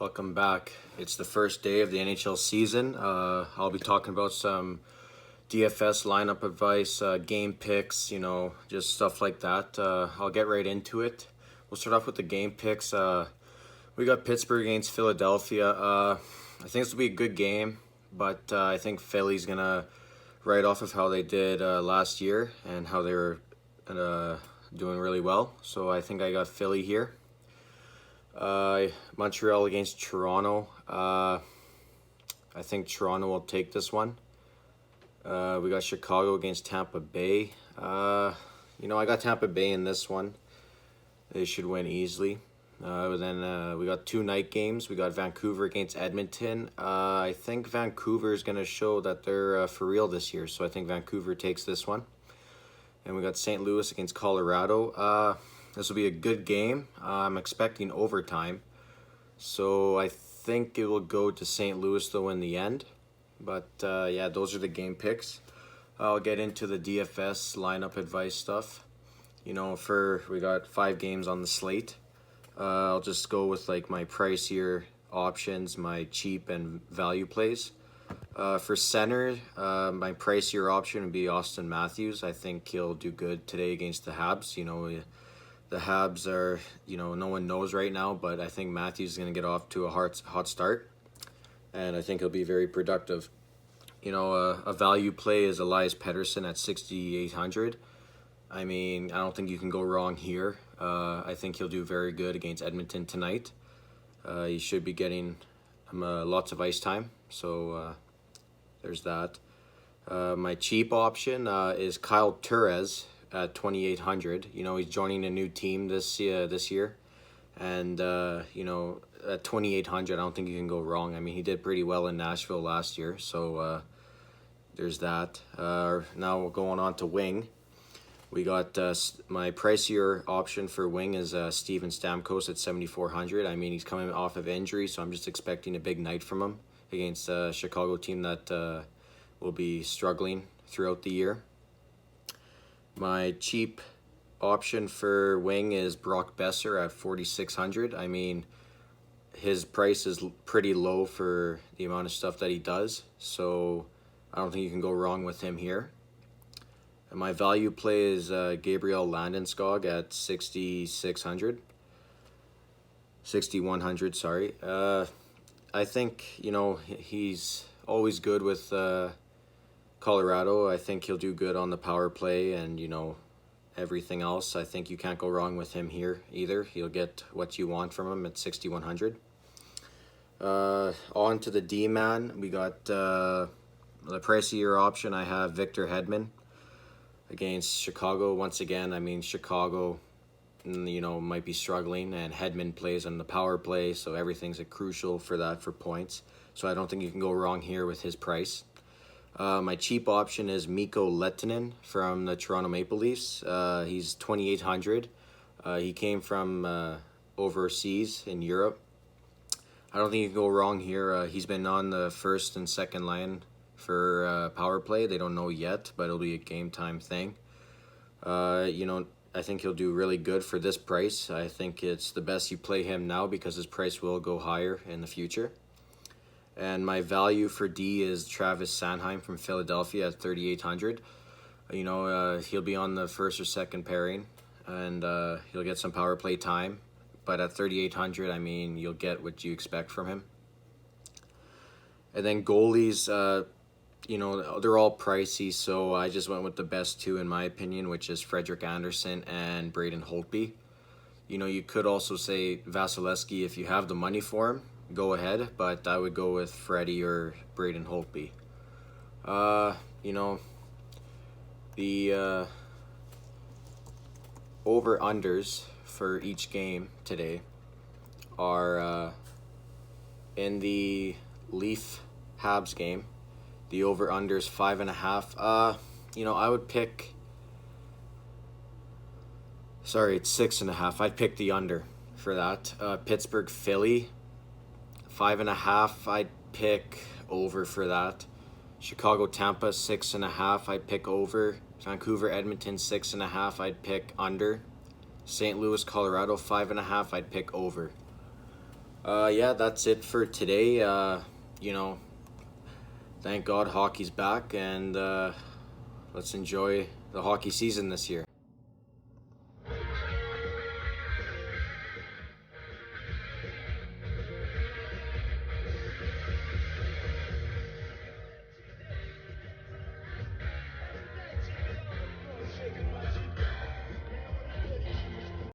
Welcome back. It's the first day of the NHL season. I'll be talking about some DFS lineup advice, game picks, just stuff like that. I'll get right into it. We'll start off with the game picks. We got Pittsburgh against Philadelphia. I think this will be a good game, but I think Philly's going to write off of how they did last year and how they were doing really well. So I think I got Philly here. Montreal against Toronto. I think Toronto will take this one. We got Chicago against Tampa Bay. I got Tampa Bay in this one. They should win easily. Then we got two night games. We got Vancouver against Edmonton. I think Vancouver is going to show that they're for real this year, so I think Vancouver takes this one. And we got St. Louis against Colorado. This will be a good game. I'm expecting overtime. So I think it will go to St. Louis though in the end. But yeah, those are the game picks. I'll get into the DFS lineup advice stuff. We got 5 games on the slate. I'll just go with like my pricier options, my cheap and value plays. For center, my pricier option would be Austin Matthews. I think he'll do good today against the Habs. The Habs are, no one knows right now, but I think Matthews is going to get off to a hot start, and I think he'll be very productive. A value play is Elias Pettersson at 6,800. I don't think you can go wrong here. I think he'll do very good against Edmonton tonight. He should be getting lots of ice time, so there's that. My cheap option is Kyle Turez at 2,800. He's joining a new team this year, and at 2,800, I don't think you can go wrong. He did pretty well in Nashville last year, so there's that. Now going on to wing. We got my pricier option for wing is Steven Stamkos at 7,400. He's coming off of injury, so I'm just expecting a big night from him against a Chicago team that will be struggling throughout the year. My cheap option for wing is Brock Besser at 4,600. His price is pretty low for the amount of stuff that he does, so I don't think you can go wrong with him here. And my value play is Gabriel Landeskog at 6,100, sorry. I think, he's always good with Colorado. I think he'll do good on the power play and, everything else. I think you can't go wrong with him here either. He'll get what you want from him at 6,100. On to the D-man. We got the pricier option. I have Victor Hedman against Chicago. Once again, Chicago, might be struggling, and Hedman plays on the power play, so everything's crucial for that for points. So I don't think you can go wrong here with his price. My cheap option is Mikko Lehtonen from the Toronto Maple Leafs. He's 2,800. He came from overseas in Europe. I don't think you can go wrong here. He's been on the first and second line for power play. They don't know yet, but it'll be a game time thing. I think he'll do really good for this price. I think it's the best you play him now because his price will go higher in the future. And my value for D is Travis Sanheim from Philadelphia at 3,800. He'll be on the first or second pairing, and he'll get some power play time. But at 3,800, you'll get what you expect from him. And then goalies, they're all pricey, so I just went with the best two in my opinion, which is Frederik Andersen and Braden Holtby. You could also say Vasilevsky if you have the money for him. Go ahead, but I would go with Freddie or Braden Holtby. The over-unders for each game today are in the Leaf-Habs game. The over-unders 5.5. I would pick... Sorry, it's 6.5. I'd pick the under for that. Pittsburgh-Philly 5.5, I'd pick over for that. Chicago-Tampa 6.5, I'd pick over. Vancouver-Edmonton 6.5, I'd pick under. St. Louis-Colorado 5.5, I'd pick over. Yeah, that's it for today. You know, thank God hockey's back, and let's enjoy the hockey season this year.